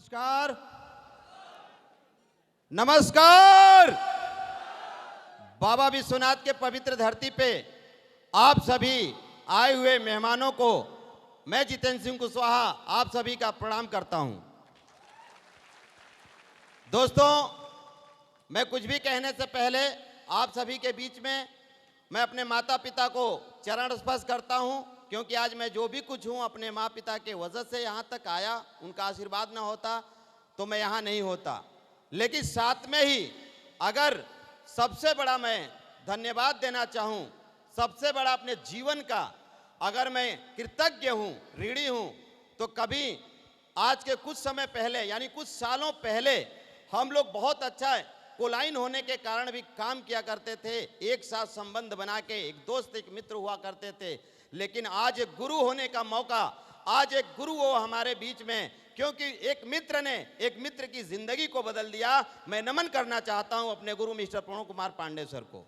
नमस्कार। नमस्कार। बाबा विश्वनाथ के पवित्र धरती पे आप सभी आए हुए मेहमानों को मैं जितेंद्र सिंह कुशवाहा आप सभी का प्रणाम करता हूं। दोस्तों, मैं कुछ भी कहने से पहले आप सभी के बीच में मैं अपने माता पिता को चरण स्पर्श करता हूं, क्योंकि आज मैं जो भी कुछ हूं अपने माँ पिता के वजह से यहाँ तक आया। उनका आशीर्वाद ना होता तो मैं यहाँ नहीं होता। लेकिन साथ में ही अगर सबसे बड़ा मैं धन्यवाद देना चाहूँ, सबसे बड़ा अपने जीवन का अगर मैं कृतज्ञ हूँ, ऋणी हूँ, तो कभी आज के कुछ समय पहले यानी कुछ सालों पहले हम लोग बहुत अच्छा कोलाइन होने के कारण भी काम किया करते थे, एक साथ संबंध बना के एक दोस्त एक मित्र हुआ करते थे। लेकिन आज एक गुरु होने का मौका, आज एक गुरु हो हमारे बीच में, क्योंकि एक मित्र ने एक मित्र की जिंदगी को बदल दिया। मैं नमन करना चाहता हूं अपने गुरु मिस्टर प्रणव कुमार पांडे सर को,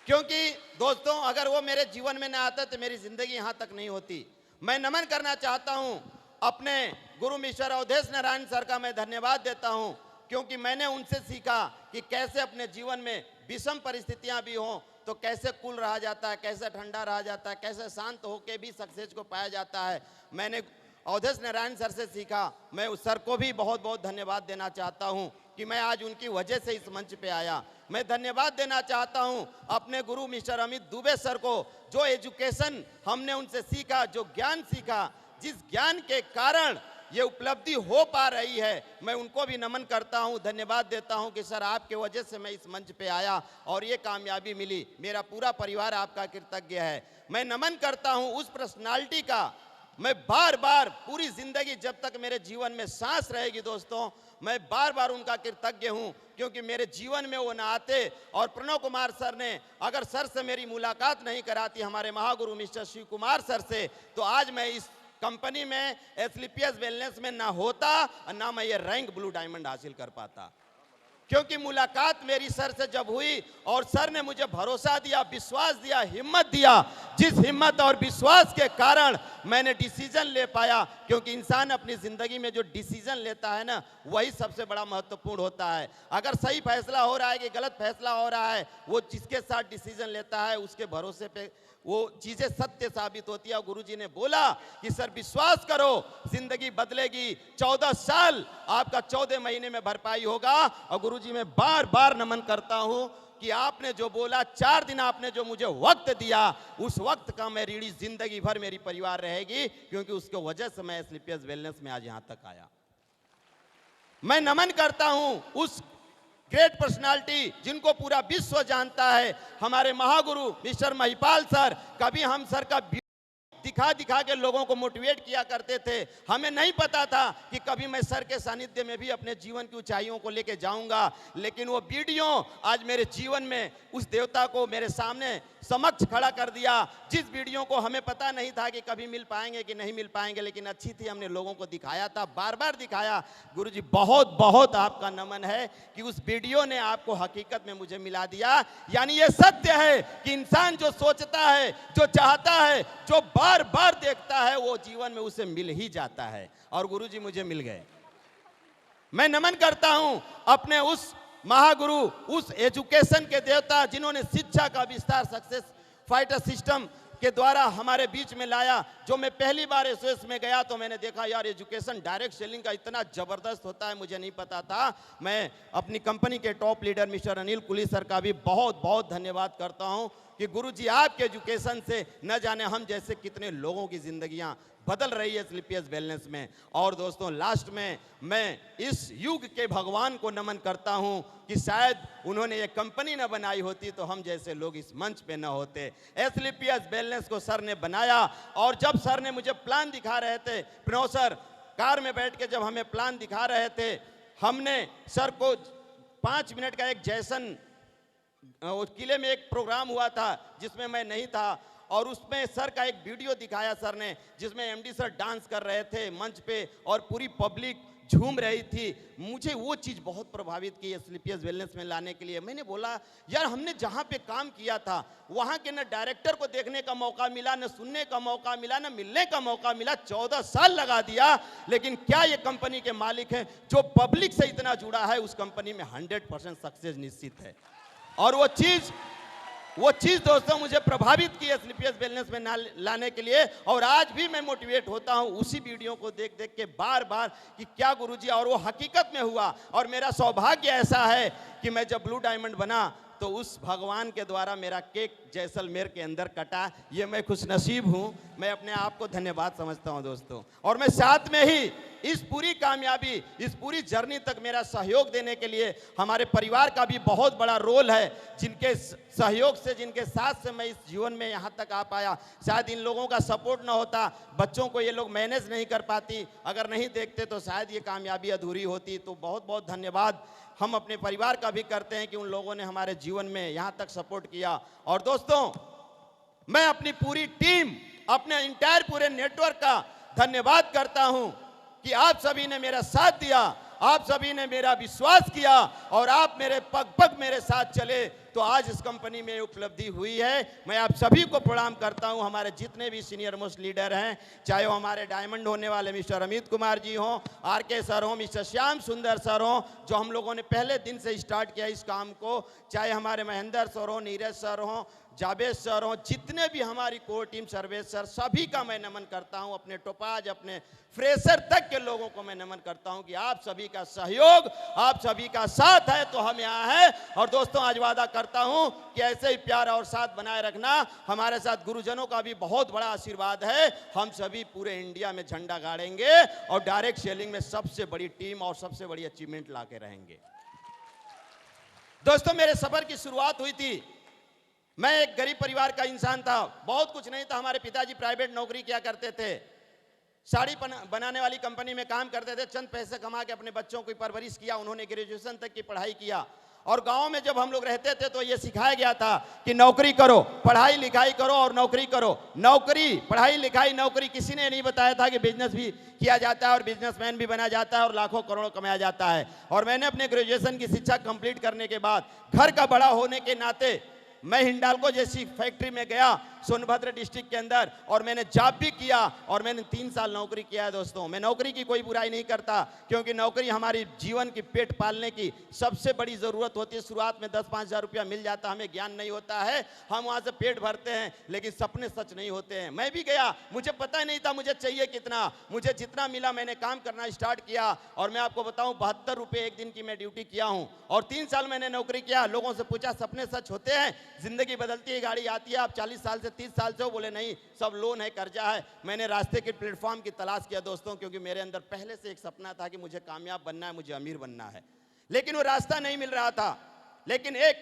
क्योंकि दोस्तों अगर वो मेरे जीवन में ना आता तो मेरी जिंदगी यहां तक नहीं होती। मैं नमन करना चाहता हूं अपने गुरु मिस्टर अवधेश नारायण सर का मैं धन्यवाद देता हूं, क्योंकि मैंने उनसे सीखा कि कैसे अपने जीवन में विषम परिस्थितियां भी हों तो कैसे कूल रहा जाता है, कैसे ठंडा रहा जाता है, कैसे शांत होकर भी सक्सेस को पाया जाता है। मैंने अवधेश नारायण सर से सीखा। मैं उस सर को भी बहुत बहुत धन्यवाद देना चाहता हूं कि मैं आज उनकी वजह से इस मंच पे आया। मैं धन्यवाद देना चाहता हूं अपने गुरु मिस्टर अमित दुबे सर को, जो एजुकेशन हमने उनसे सीखा, जो ज्ञान सीखा, जिस ज्ञान के कारण ये उपलब्धि हो पा रही है, मैं उनको भी नमन करता हूं, धन्यवाद देता हूं कि सर आपके वजह से मैं इस मंच पे आया और ये कामयाबी मिली। मेरा पूरा परिवार आपका कृतज्ञ है। मैं नमन करता हूं उस पर्सनालिटी का। मैं बार बार पूरी जिंदगी जब तक मेरे जीवन में सांस रहेगी दोस्तों, मैं बार बार उनका कृतज्ञ हूं, क्योंकि मेरे जीवन में वो ना आते और प्रणव कुमार सर ने अगर सर से मेरी मुलाकात नहीं कराती, हमारे महागुरु मिस्टर शिव कुमार सर से, तो आज मैं इस कंपनी में एस्क्लेपियस वेलनेस में ना होता और ना मैं ये रैंक ब्लू डायमंड हासिल कर पाता। क्योंकि मुलाकात मेरी सर से जब हुई और सर ने मुझे भरोसा दिया, विश्वास दिया, हिम्मत दिया, जिस हिम्मत और विश्वास के कारण मैंने डिसीजन ले पाया, क्योंकि इंसान अपनी जिंदगी में जो डिसीजन लेता है ना, वही सबसे बड़ा महत्वपूर्ण होता है। अगर सही फैसला हो रहा है कि गलत फैसला हो रहा है, वो जिसके साथ डिसीजन लेता है उसके भरोसे पे वो चीजें सत्य साबित होती है। गुरुजी ने बोला कि सर विश्वास करो, जिंदगी बदलेगी, 14 साल आपका 14 महीने में भरपाई होगा। और गुरुजी मैं बार बार नमन करता हूं कि आपने जो बोला, 4 दिन आपने जो मुझे वक्त दिया, उस वक्त का मैं ऋणी जिंदगी भर मेरी परिवार रहेगी, क्योंकि उसके वजह से मैं एस्क्लेपियस वेलनेस में आज यहां तक आया। मैं नमन करता हूं उस ग्रेट पर्सनालिटी जिनको पूरा विश्व जानता है, हमारे महागुरु मिस्टर महिपाल सर। कभी हम सर का दिखा दिखा के लोगों को मोटिवेट किया करते थे। हमें नहीं पता था कि कभी मैं सर के सानिध्य में भी अपने जीवन की ऊंचाइयों को लेके जाऊंगा, लेकिन वो वीडियो आज मेरे जीवन में उस देवता को मेरे सामने समक्ष खड़ा कर दिया, जिस वीडियो को हमें पता नहीं था कि कभी मिल पाएंगे कि नहीं मिल पाएंगे, लेकिन अच्छी थी, हमने लोगों को दिखाया था, बार बार दिखाया। गुरुजी बहुत बहुत आपका नमन है कि उस वीडियो ने आपको हकीकत में मुझे मिला दिया। यानी ये सत्य है कि इंसान जो सोचता है, जो चाहता है, जो बार बार देखता है, वो जीवन में उसे मिल ही जाता है, और गुरुजी मुझे मिल गए। मैं नमन करता हूं अपने उस महागुरु, उस एजुकेशन के देवता जिन्होंने शिक्षा का विस्तार सक्सेस फाइटर सिस्टम के द्वारा हमारे बीच में लाया। जो मैं पहली बार एसओएस में गया तो मैंने देखा यार एजुकेशन डायरेक्ट सेलिंग का इतना जबरदस्त होता है, मुझे नहीं पता था। मैं अपनी कंपनी के टॉप लीडर मिस्टर अनिल कुली सर का भी बहुत बहुत धन्यवाद करता हूं कि गुरुजी आपके एजुकेशन से न जाने हम जैसे कितने लोगों की जिंदगियां बदल रही है एस्क्लेपियस वेलनेस में। और दोस्तों लास्ट में मैं इस युग के भगवान को नमन करता हूं कि शायद उन्होंने ये कंपनी न बनाई होती तो हम जैसे लोग इस मंच पे न होते। एस्क्लेपियस वेलनेस को सर ने बनाया, और जब सर ने मुझे प्लान दिखा रहे थे, प्रणव सर कार में बैठ के जब हमें प्लान दिखा रहे थे, हमने सर को 5 मिनट का एक जैसन किले में एक प्रोग्राम हुआ था जिसमें मैं नहीं था, और उसमें सर का एक वीडियो दिखाया सर ने, जिसमें एमडी सर डांस कर रहे थे मंच पे और पूरी पब्लिक झूम रही थी। मुझे वो चीज़ बहुत प्रभावित की एस्क्लेपियस वेलनेस में लाने के लिए। मैंने बोला यार, हमने जहाँ पे काम किया था वहाँ के न डायरेक्टर को देखने का मौका मिला, न सुनने का मौका मिला, न मिलने का मौका मिला। 14 साल लगा दिया, लेकिन क्या ये कंपनी के मालिक हैं जो पब्लिक से इतना जुड़ा है, उस कंपनी में 100% सक्सेस निश्चित है। और वो चीज़ दोस्तों मुझे प्रभावित की एस्क्लेपियस वेलनेस में लाने के लिए। और आज भी मैं मोटिवेट होता हूं उसी वीडियो को देख देख के बार बार कि क्या गुरुजी, और वो हकीकत में हुआ। और मेरा सौभाग्य ऐसा है कि मैं जब ब्लू डायमंड बना तो उस भगवान के द्वारा मेरा केक जैसलमेर के अंदर कटा। ये मैं खुशनसीब हूँ, मैं अपने आप को धन्यवाद समझता हूँ दोस्तों। और मैं साथ में ही इस पूरी कामयाबी, इस पूरी जर्नी तक मेरा सहयोग देने के लिए हमारे परिवार का भी बहुत बड़ा रोल है, जिनके सहयोग से, जिनके साथ से मैं इस जीवन में यहाँ तक आ पाया। शायद इन लोगों का सपोर्ट ना होता, बच्चों को ये लोग मैनेज नहीं कर पाती, अगर नहीं देखते तो शायद ये कामयाबी अधूरी होती। तो बहुत बहुत धन्यवाद हम अपने परिवार का भी करते हैं कि उन लोगों ने हमारे जीवन में यहाँ तक सपोर्ट किया। और दोस्तों, मैं अपनी पूरी टीम, अपने इंटायर पूरे नेटवर्क का धन्यवाद करता हूँ कि आप सभी ने मेरा साथ दिया, आप सभी ने मेरा विश्वास किया और आप मेरे पग पग मेरे साथ चले, तो आज इस कंपनी में उपलब्धि हुई है। मैं आप सभी को प्रणाम करता हूं। हमारे जितने भी सीनियर मोस्ट लीडर हैं, चाहे वो हमारे डायमंड होने वाले मिस्टर अमित कुमार जी हों, आरके सर हों, मिस्टर श्याम सुंदर सर हों, जो हम लोगों ने पहले दिन से स्टार्ट किया इस काम को, चाहे हमारे महेंद्र सर हों, नीरज सर हों, जावेद सर हों, जितने भी हमारी कोर टीम, सर्वेश सर, सभी का मैं नमन करता हूं। अपने टोपाज, अपने फ्रेशर तक के लोगों को मैं नमन करता हूं कि आप सभी का सहयोग, आप सभी का साथ है तो हम यहाँ हैं। और दोस्तों, आज वादा करता हूं कि ऐसे ही प्यार और साथ बनाए रखना। हमारे साथ गुरुजनों का भी बहुत बड़ा आशीर्वाद है। हम सभी पूरे इंडिया में झंडा गाड़ेंगे और डायरेक्ट सेलिंग में सबसे बड़ी टीम और सबसे बड़ी अचीवमेंट ला के रहेंगे। दोस्तों, मेरे सफर की शुरुआत हुई थी, मैं एक गरीब परिवार का इंसान था, बहुत कुछ नहीं था। हमारे पिताजी प्राइवेट नौकरी किया करते थे, साड़ी बनाने वाली कंपनी में काम करते थे। चंद पैसे कमा के अपने बच्चों की परवरिश किया। उन्होंने ग्रेजुएशन तक की पढ़ाई किया। और गांव में जब हम लोग रहते थे तो ये सिखाया गया था कि नौकरी करो, पढ़ाई लिखाई करो और नौकरी करो। नौकरी, पढ़ाई लिखाई, नौकरी, किसी ने नहीं बताया था कि बिजनेस भी किया जाता है और बिजनेसमैन भी बना जाता है और लाखों करोड़ों कमाया जाता है। और मैंने अपने ग्रेजुएशन की शिक्षा कंप्लीट करने के बाद घर का बड़ा होने के नाते मैं हिंडाल्को जैसी फैक्ट्री में गया सोनभद्र डिस्ट्रिक्ट के अंदर, और मैंने जॉब भी किया और मैंने 3 साल नौकरी किया है। दोस्तों, मैं नौकरी की कोई बुराई नहीं करता, क्योंकि नौकरी हमारी जीवन की पेट पालने की सबसे बड़ी ज़रूरत होती है। शुरुआत में 10-5 हज़ार रुपया मिल जाता, हमें ज्ञान नहीं होता है, हम वहाँ से पेट भरते हैं, लेकिन सपने सच नहीं होते हैं। मैं भी गया, मुझे पता ही नहीं था मुझे चाहिए कितना। मुझे जितना मिला मैंने काम करना स्टार्ट किया, और मैं आपको बताऊँ 72 रुपये एक दिन की मैं ड्यूटी किया हूँ और 3 साल मैंने नौकरी किया। लोगों से पूछा सपने सच होते हैं, जिंदगी बदलती है, गाड़ी आती है, आप 40 साल से 30 साल से हो? बोले नहीं, सब लोन है, कर्जा है। मैंने रास्ते के प्लेटफॉर्म की तलाश किया दोस्तों, क्योंकि मेरे अंदर पहले से एक सपना था कि मुझे कामयाब बनना है, मुझे अमीर बनना है, लेकिन वो रास्ता नहीं मिल रहा था। लेकिन एक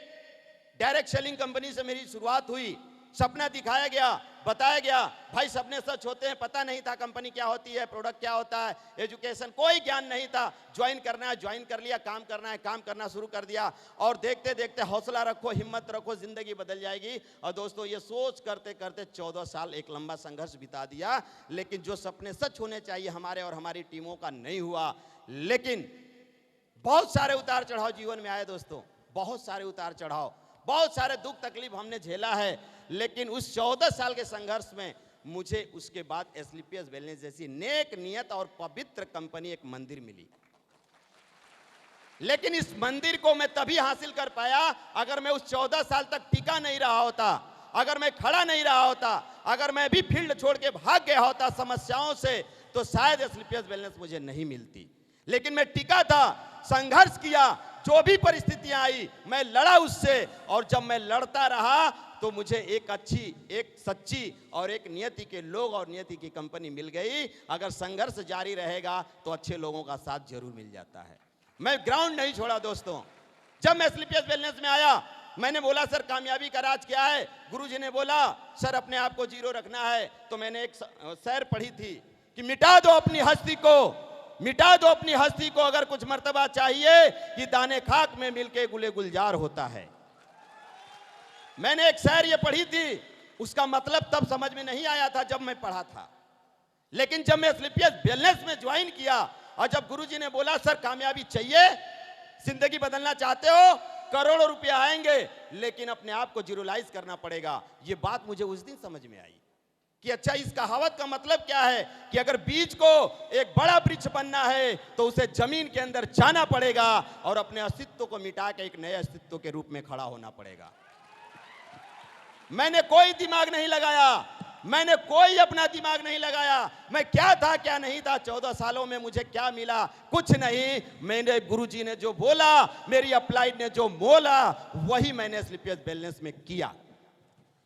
डायरेक्ट सेलिंग कंपनी से मेरी शुरुआत हुई, सपना दिखाया गया, बताया गया, भाई सपने सच होते हैं। पता नहीं था कंपनी क्या होती है, प्रोडक्ट क्या होता है, एजुकेशन, कोई ज्ञान नहीं था। ज्वाइन करना है, ज्वाइन कर लिया, काम करना है, काम करना शुरू कर दिया। और देखते देखते हौसला रखो, हिम्मत रखो, जिंदगी बदल जाएगी। और दोस्तों, ये सोच करते करते 14 साल एक लंबा संघर्ष बिता दिया, लेकिन जो सपने सच होने चाहिए हमारे और हमारी टीमों का नहीं हुआ। लेकिन बहुत सारे उतार चढ़ाव जीवन में आए दोस्तों, बहुत सारे उतार चढ़ाव, बहुत सारे दुख तकलीफ हमने झेला है। लेकिन उस 14 साल के संघर्ष में मुझे उसके बाद एस्क्लेपियस वेलनेस जैसी नेक नियत और पवित्र कंपनी, एक मंदिर मिली। लेकिन इस मंदिर को मैं तभी हासिल कर पाया अगर मैं उस 14 साल तक टिका नहीं रहा होता, अगर मैं खड़ा नहीं रहा होता, अगर मैं भी फील्ड छोड़ के भाग गया होता समस्याओं से, तो शायद एस्क्लेपियस वेलनेस मुझे नहीं मिलती। लेकिन मैं टिका था, संघर्ष किया, जो भी परिस्थितियां आई मैं लड़ा उससे। और जब मैं लड़ता रहा तो मुझे एक अच्छी, एक सच्ची और एक नियति के लोग और नियति की कंपनी मिल गई। अगर संघर्ष जारी रहेगा तो अच्छे लोगों का साथ जरूर मिल जाता है। मैं ग्राउंड नहीं छोड़ा दोस्तों। जब मैं एस्क्लेपियस वेलनेस में आया, मैंने बोला सर कामयाबी का राज क्या है? गुरुजी ने बोला सर अपने आप को जीरो रखना है। तो मैंने एक शेर पढ़ी थी कि मिटा दो अपनी हस्ती को, मिटा दो अपनी हस्ती को, अगर कुछ मर्तबा चाहिए कि दाने खाक में मिलके गुले गुलजार होता है। मैंने एक शेर ये पढ़ी थी, उसका मतलब तब समझ में नहीं आया था जब मैं पढ़ा था, लेकिन जब मैं एस्क्लेपियस वेलनेस में ज्वाइन किया और जब गुरुजी ने बोला सर कामयाबी चाहिए, जिंदगी बदलना चाहते हो, करोड़ों रुपया आएंगे, लेकिन अपने आप को जीरोलाइज करना पड़ेगा, ये बात मुझे उस दिन समझ में आई कि अच्छा इस कहावत का मतलब क्या है कि अगर बीज को एक बड़ा वृक्ष बनना है तो उसे जमीन के अंदर जाना पड़ेगा और अपने अस्तित्व को मिटा के एक नए अस्तित्व के रूप में खड़ा होना पड़ेगा। मैंने कोई दिमाग नहीं लगाया, मैंने कोई अपना दिमाग नहीं लगाया, मैं क्या था क्या नहीं था, 14 सालों में मुझे क्या मिला, कुछ नहीं। मैंने गुरुजी ने जो बोला, मेरी अप्लाइड ने जो बोला, वही मैंने एस्क्लेपियस वेलनेस में किया।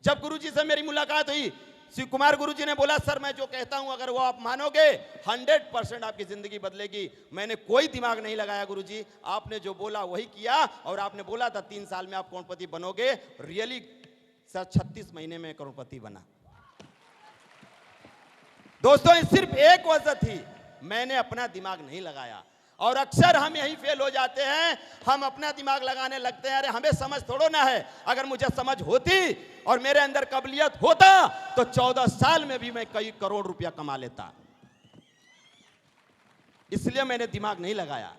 जब गुरुजी से मेरी मुलाकात हुई, शिव कुमार गुरुजी ने बोला सर मैं जो कहता हूं अगर वो आप मानोगे 100% आपकी जिंदगी बदलेगी। मैंने कोई दिमाग नहीं लगाया गुरुजी, आपने जो बोला वही किया और आपने बोला था 3 साल में आप करोड़पति बनोगे। रियली सर 36 महीने में करोड़पति बना। दोस्तों सिर्फ एक वजह थी, मैंने अपना दिमाग नहीं लगाया। और अक्सर हम यही फेल हो जाते हैं, हम अपना दिमाग लगाने लगते हैं, अरे हमें समझ थोड़ो ना है, अगर मुझे समझ होती और मेरे अंदर काबिलियत होता तो 14 साल में भी मैं कई करोड़ रुपया कमा लेता। इसलिए मैंने दिमाग नहीं लगाया।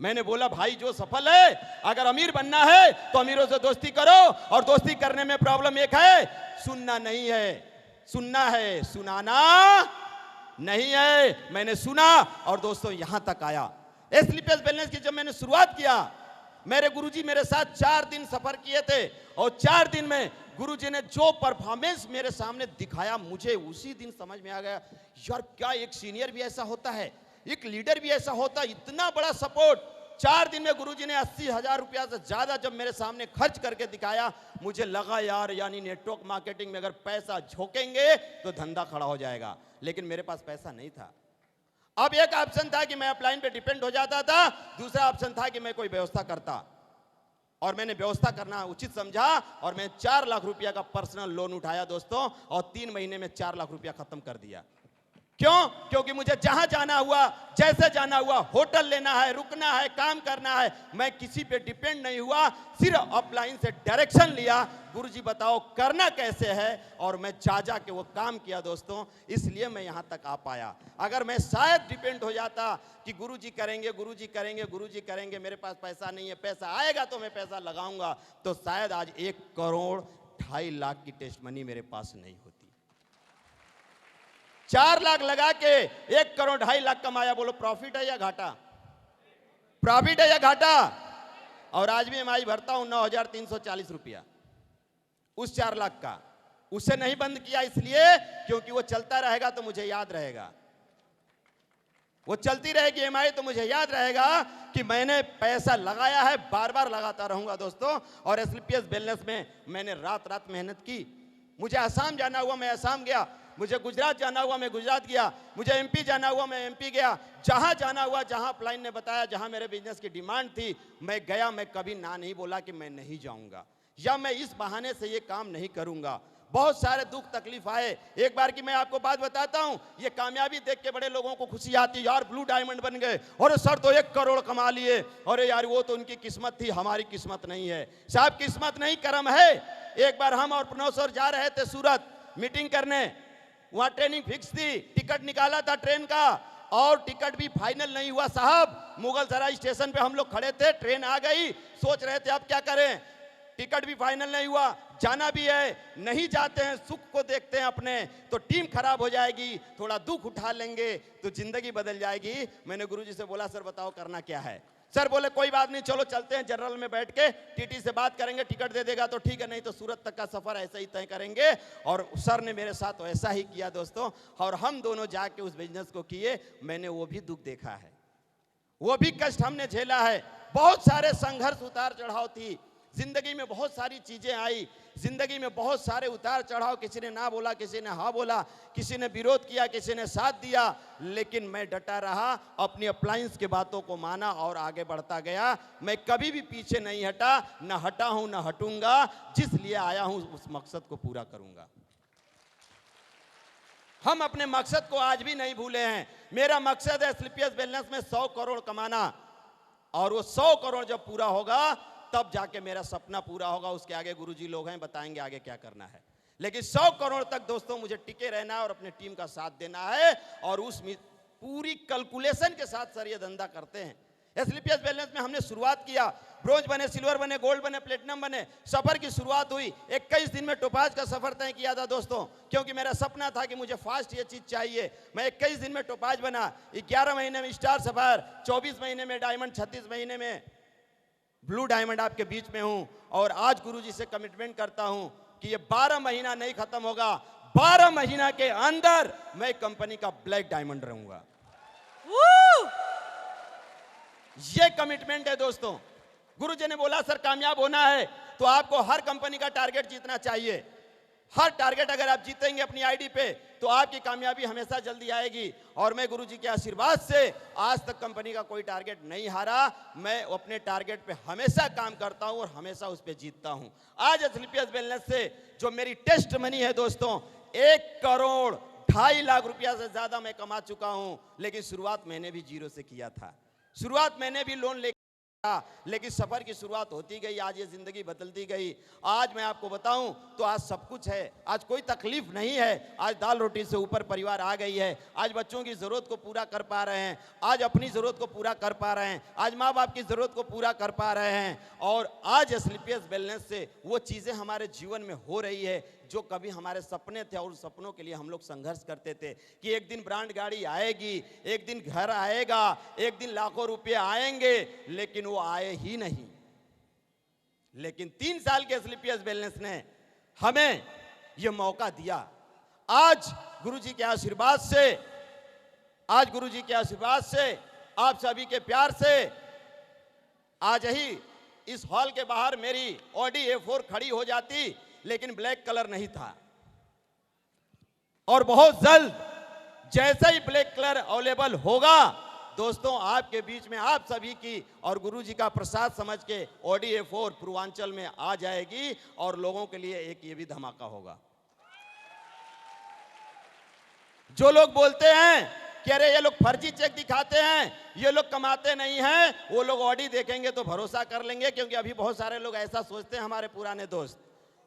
मैंने बोला भाई जो सफल है, अगर अमीर बनना है तो अमीरों से दोस्ती करो, और दोस्ती करने में प्रॉब्लम एक है, सुनना नहीं है, सुनना है, सुनाना नहीं है। मैंने सुना और दोस्तों यहां तक आया। एस्क्लेपियस वेलनेस की जब मैंने शुरुआत किया, मेरे गुरुजी मेरे साथ 4 दिन सफर किए थे और 4 दिन में गुरुजी ने जो परफॉर्मेंस मेरे सामने दिखाया, मुझे उसी दिन समझ में आ गया यार क्या एक सीनियर भी ऐसा होता है, एक लीडर भी ऐसा होता है, इतना बड़ा सपोर्ट। 4 दिन में गुरुजी ने 80,000 रुपया से ज्यादा जब मेरे सामने खर्च करके दिखाया, मुझे लगा यार यानी नेटवर्क मार्केटिंग में अगर पैसा झोंकेंगे तो धंधा खड़ा हो जाएगा। लेकिन मेरे पास पैसा नहीं था। अब एक ऑप्शन था कि मैं अपलाइन पे डिपेंड हो जाता था, दूसरा ऑप्शन था कि मैं कोई व्यवस्था करता, और मैंने व्यवस्था करना उचित समझा और मैं 4 लाख रुपया का पर्सनल लोन उठाया दोस्तों, और 3 महीने में 4 लाख रुपया खत्म कर दिया। क्यों? क्योंकि मुझे जहां जाना हुआ, जैसे जाना हुआ, होटल लेना है, रुकना है, काम करना है, मैं किसी पे डिपेंड नहीं हुआ, सिर्फ अपलाइन से डायरेक्शन लिया, गुरुजी बताओ करना कैसे है, और मैं जा के वो काम किया दोस्तों। इसलिए मैं यहां तक आ पाया। अगर मैं शायद डिपेंड हो जाता कि गुरुजी करेंगे, गुरुजी करेंगे, गुरुजी करेंगे, मेरे पास पैसा नहीं है, पैसा आएगा तो मैं पैसा लगाऊंगा, तो शायद आज 1 करोड़ 2.5 लाख की टेस्ट मनी मेरे पास नहीं होती। 4 लाख लगा के 1 करोड़ 2.5 लाख कमाया। बोलो प्रॉफिट है या घाटा? प्रॉफिट है या घाटा? और आज भी EMI भरता हूं 9,340 रुपया उस 4 लाख का। उसे नहीं बंद किया इसलिए क्योंकि वो चलता रहेगा तो मुझे याद रहेगा, वो चलती रहेगी EMI तो मुझे याद रहेगा कि मैंने पैसा लगाया है, बार बार लगाता रहूंगा दोस्तों। और एस्क्लेपियस वेलनेस में मैंने रात रात मेहनत की। मुझे आसाम जाना हुआ, मैं आसाम गया, मुझे गुजरात जाना हुआ, मैं गुजरात गया, मुझे MP जाना हुआ, मैं MP गया, जहां जाना हुआ, जहां अपलाइन ने बताया, जहां मेरे बिजनेस की डिमांड थी, मैं गया। मैं कभी ना नहीं बोला कि मैं नहीं जाऊंगा या मैं इस बहाने से ये काम नहीं करूंगा। बहुत सारे दुख तकलीफ आए। एक बार की मैं आपको बात बताता हूं, ये कामयाबी देख के बड़े लोगों को खुशी आती, यार ब्लू डायमंड बन गए, और सर तो 1 करोड़ कमा लिए, अरे यार वो तो उनकी किस्मत थी, हमारी किस्मत नहीं है। साहब किस्मत नहीं, कर्म है। एक बार हम और प्रणव सर जा रहे थे सूरत मीटिंग करने, वहां ट्रेनिंग फिक्स थी, टिकट निकाला था ट्रेन का, और टिकट भी फाइनल नहीं हुआ साहब। मुगल सराय स्टेशन पे हम लोग खड़े थे, ट्रेन आ गई, सोच रहे थे अब क्या करें, टिकट भी फाइनल नहीं हुआ, जाना भी है, नहीं जाते हैं, सुख को देखते हैं अपने तो टीम खराब हो जाएगी, थोड़ा दुख उठा लेंगे तो जिंदगी बदल जाएगी। मैंने गुरुजी से बोला सर बताओ करना क्या है। सर बोले कोई बात नहीं, चलो चलते हैं, जनरल में बैठ के TT से बात करेंगे, टिकट दे देगा तो ठीक है, नहीं तो सूरत तक का सफर ऐसे ही तय करेंगे। और सर ने मेरे साथ ऐसा ही किया दोस्तों, और हम दोनों जाके उस बिजनेस को किए। मैंने वो भी दुख देखा है, वो भी कष्ट हमने झेला है, बहुत सारे संघर्ष उतार चढ़ाव थी जिंदगी में, बहुत सारी चीजें आई जिंदगी में, बहुत सारे उतार चढ़ाव, किसी ने ना बोला, किसी ने हाँ बोला, किसी ने विरोध किया, किसी ने साथ दिया, लेकिन मैं डटा रहा, अपनी अप्लायंस की बातों को माना और आगे बढ़ता गया। मैं कभी भी पीछे नहीं हटा, न हटा हूं न हटूंगा, जिस लिए आया हूं उस मकसद को पूरा करूंगा। हम अपने मकसद को आज भी नहीं भूले हैं। मेरा मकसद है एस्क्लेपियस वेलनेस में 100 करोड़ कमाना, और वो 100 करोड़ जब पूरा होगा तब जाके मेरा सपना पूरा होगा। उसके आगे गुरुजी लोग हैं, बताएंगे आगे क्या करना है। लेकिन 100 करोड़ तक दोस्तों मुझे टिके रहना है और अपने टीम का साथ देना है, और उस पूरी कैलकुलेशन के साथ सर ये धंधा करते हैं। एसलीपीएस वेलनेस में हमने शुरुआत किया, ब्रोंज बने, सिल्वर बने, गोल्ड बने, प्लेटिनम बने, सफर की शुरुआत हुई। 21 दिन में टोपाज का सफर तय किया था दोस्तों, क्योंकि मेरा सपना था कि मुझे फास्ट ये चीज चाहिए। मैं 21 दिन में टोपाज बना, 11 महीने में स्टार सफर, 24 महीने में डायमंड, 36 महीने में ब्लू डायमंड आपके बीच में हूं। और आज गुरुजी से कमिटमेंट करता हूं कि ये 12 महीना नहीं खत्म होगा, 12 महीना के अंदर मैं कंपनी का ब्लैक डायमंड रहूंगा। ये कमिटमेंट है दोस्तों। गुरुजी ने बोला सर कामयाब होना है तो आपको हर कंपनी का टारगेट जीतना चाहिए। हर टारगेट अगर आप जीतेंगे अपनी आईडी पे तो आपकी कामयाबी हमेशा जल्दी आएगी। और मैं गुरुजी के आशीर्वाद से आज तक कंपनी का कोई टारगेट नहीं हारा। मैं अपने टारगेट पे हमेशा काम करता हूं और हमेशा उस पे जीतता हूं। आज एसलीपीएस वेलनेस से जो मेरी टेस्ट मनी है दोस्तों, 1 करोड़ 2.5 लाख रुपया से ज्यादा मैं कमा चुका हूं। लेकिन शुरुआत मैंने भी जीरो से किया था, शुरुआत मैंने भी लोन ले, लेकिन सफर की शुरुआत होती गई, आज ये जिंदगी बदलती गई। आज मैं आपको बताऊं तो आज सब कुछ है, आज कोई तकलीफ नहीं है। आज दाल रोटी से ऊपर परिवार आ गई है। आज बच्चों की जरूरत को पूरा कर पा रहे हैं, आज अपनी जरूरत को पूरा कर पा रहे हैं, आज माँ बाप की जरूरत को पूरा कर पा रहे हैं। और आज एसलीपीएस वेलनेस से वो चीजें हमारे जीवन में हो रही है जो कभी हमारे सपने थे, और सपनों के लिए हम लोग संघर्ष करते थे कि एक दिन ब्रांड गाड़ी आएगी, एक दिन घर आएगा, एक दिन लाखों रुपए आएंगे, लेकिन वो आए ही नहीं। लेकिन 3 साल के एसलीपीएस वेलनेस ने हमें ये मौका दिया। आज गुरुजी के आशीर्वाद से, आज गुरुजी के आशीर्वाद से, आप सभी के प्यार से आज ही इस हॉल के बाहर मेरी ऑडी A4 खड़ी हो जाती, लेकिन ब्लैक कलर नहीं था। और बहुत जल्द जैसे ही ब्लैक कलर अवेलेबल होगा दोस्तों, आपके बीच में आप सभी की और गुरुजी का प्रसाद समझ के ऑडी A4 पूर्वांचल में आ जाएगी और लोगों के लिए एक ये भी धमाका होगा। जो लोग बोलते हैं कि अरे ये लोग फर्जी चेक दिखाते हैं, ये लोग कमाते नहीं हैं, वो लोग ऑडी देखेंगे तो भरोसा कर लेंगे, क्योंकि अभी बहुत सारे लोग ऐसा सोचते हैं, हमारे पुराने दोस्त,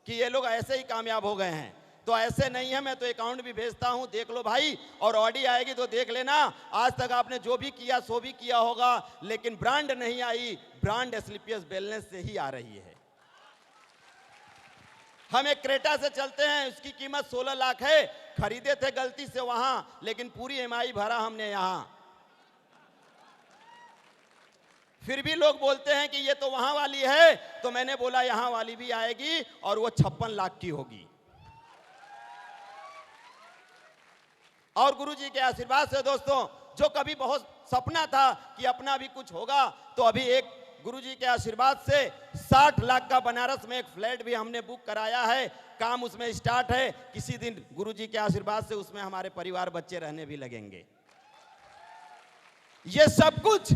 कि ये लोग ऐसे ही कामयाब हो गए हैं। तो ऐसे नहीं है, मैं तो अकाउंट भी भेजता हूं, देख लो भाई, और ऑडी आएगी तो देख लेना। आज तक आपने जो भी किया सो भी किया होगा, लेकिन ब्रांड नहीं आई, ब्रांड एसलीपीएस वेलनेस से ही आ रही है। हम एक क्रेटा से चलते हैं, उसकी कीमत 16 लाख है, खरीदे थे गलती से वहां, लेकिन पूरी EMI भरा हमने यहां। फिर भी लोग बोलते हैं कि ये तो वहां वाली है, तो मैंने बोला यहां वाली भी आएगी और वो 56 लाख की होगी। और गुरुजी के आशीर्वाद से दोस्तों, जो कभी बहुत सपना था कि अपना भी कुछ होगा, तो अभी एक गुरुजी के आशीर्वाद से 60 लाख का बनारस में एक फ्लैट भी हमने बुक कराया है। काम उसमें स्टार्ट है, किसी दिन गुरुजी के आशीर्वाद से उसमें हमारे परिवार बच्चे रहने भी लगेंगे। ये सब कुछ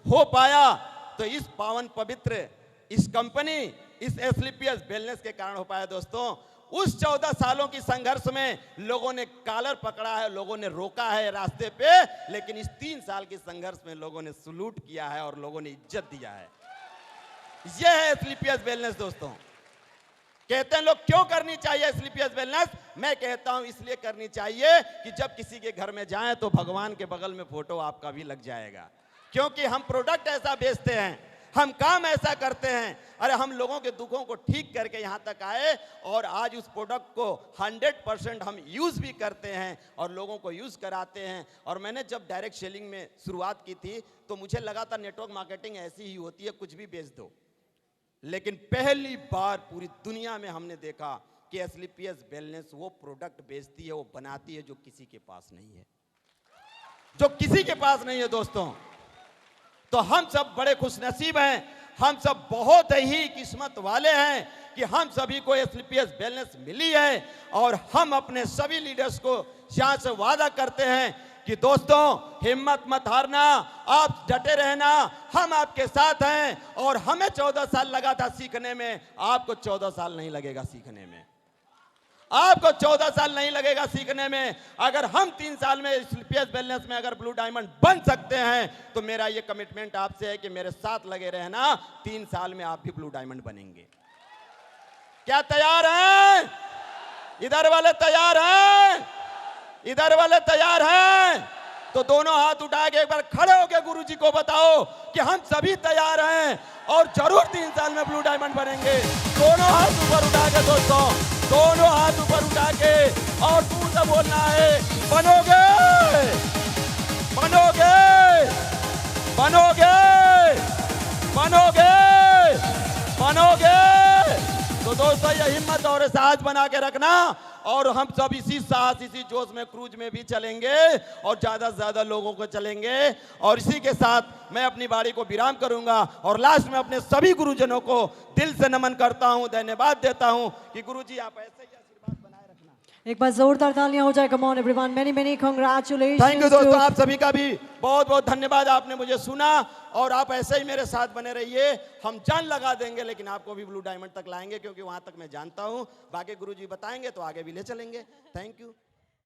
हो पाया तो इस पावन पवित्र इस कंपनी, इस एसलीपीएस वेलनेस के कारण हो पाया दोस्तों। उस 14 सालों की संघर्ष में लोगों ने कॉलर पकड़ा है, लोगों ने रोका है रास्ते पे, लेकिन इस 3 साल की संघर्ष में लोगों ने सलूट किया है और लोगों ने इज्जत दिया है। यह है एसलीपीएस वेलनेस दोस्तों। कहते हैं लोग क्यों करनी चाहिए एसलीपीएस वेलनेस? मैं कहता हूं इसलिए करनी चाहिए कि जब किसी के घर में जाएं तो भगवान के बगल में फोटो आपका भी लग जाएगा, क्योंकि हम प्रोडक्ट ऐसा बेचते हैं, हम काम ऐसा करते हैं। अरे हम लोगों के दुखों को ठीक करके यहां तक आए और आज उस प्रोडक्ट को 100% हम यूज भी करते हैं और लोगों को यूज कराते हैं। और मैंने जब डायरेक्ट सेलिंग में शुरुआत की थी तो मुझे लगा था नेटवर्क मार्केटिंग ऐसी ही होती है, कुछ भी बेच दो, लेकिन पहली बार पूरी दुनिया में हमने देखा कि एसलीपीएस वेलनेस वो प्रोडक्ट बेचती है, वो बनाती है जो किसी के पास नहीं है, जो किसी के पास नहीं है दोस्तों। तो हम सब बड़े खुशनसीब हैं, हम सब बहुत ही किस्मत वाले हैं कि हम सभी को एसलीपीएस वेलनेस मिली है। और हम अपने सभी लीडर्स को यहाँ से वादा करते हैं कि दोस्तों हिम्मत मत हारना, आप डटे रहना, हम आपके साथ हैं। और हमें 14 साल लगा था सीखने में, आपको 14 साल नहीं लगेगा सीखने में, आपको 14 साल नहीं लगेगा सीखने में। अगर हम 3 साल में एसलीपीएस वेलनेस में अगर ब्लू डायमंड बन सकते हैं तो मेरा ये कमिटमेंट आपसे है कि मेरे साथ लगे रहना, 3 साल में आप भी ब्लू डायमंड बनेंगे। क्या तैयार हैं? इधर वाले तैयार हैं? इधर वाले तैयार हैं? तो दोनों हाथ उठा के एक बार खड़े होके गुरुजी को बताओ कि हम सभी तैयार हैं और जरूर 3 साल में ब्लू डायमंड बनेंगे। दोनों हाथ ऊपर उठा के दोस्तों, दोनों हाथ ऊपर उठा के और दूर से बोलना है, बनोगे, बनोगे, बनोगे, बनोगे, बनोगे। तो दोस्तों ये हिम्मत और साहस बना के रखना और हम सब इसी साहस इसी जोश में क्रूज में भी चलेंगे और ज्यादा से ज्यादा लोगों को चलेंगे। और इसी के साथ मैं अपनी बारी को विराम करूंगा और लास्ट में अपने सभी गुरुजनों को दिल से नमन करता हूं, धन्यवाद देता हूं कि गुरुजी आप ऐसे ही आशीर्वाद बनाए रखना। एक बार जोरदार तालियां हो जाए। Come on everyone, many many congratulations. Thank you दोस्तों, आप सभी का भी बहुत बहुत धन्यवाद। आपने मुझे सुना और आप ऐसे ही मेरे साथ बने रहिए। हम जान लगा देंगे लेकिन आपको भी ब्लू डायमंड तक लाएंगे, क्योंकि वहां तक मैं जानता हूं। बाकी गुरुजी बताएंगे तो आगे भी ले चलेंगे। Thank you.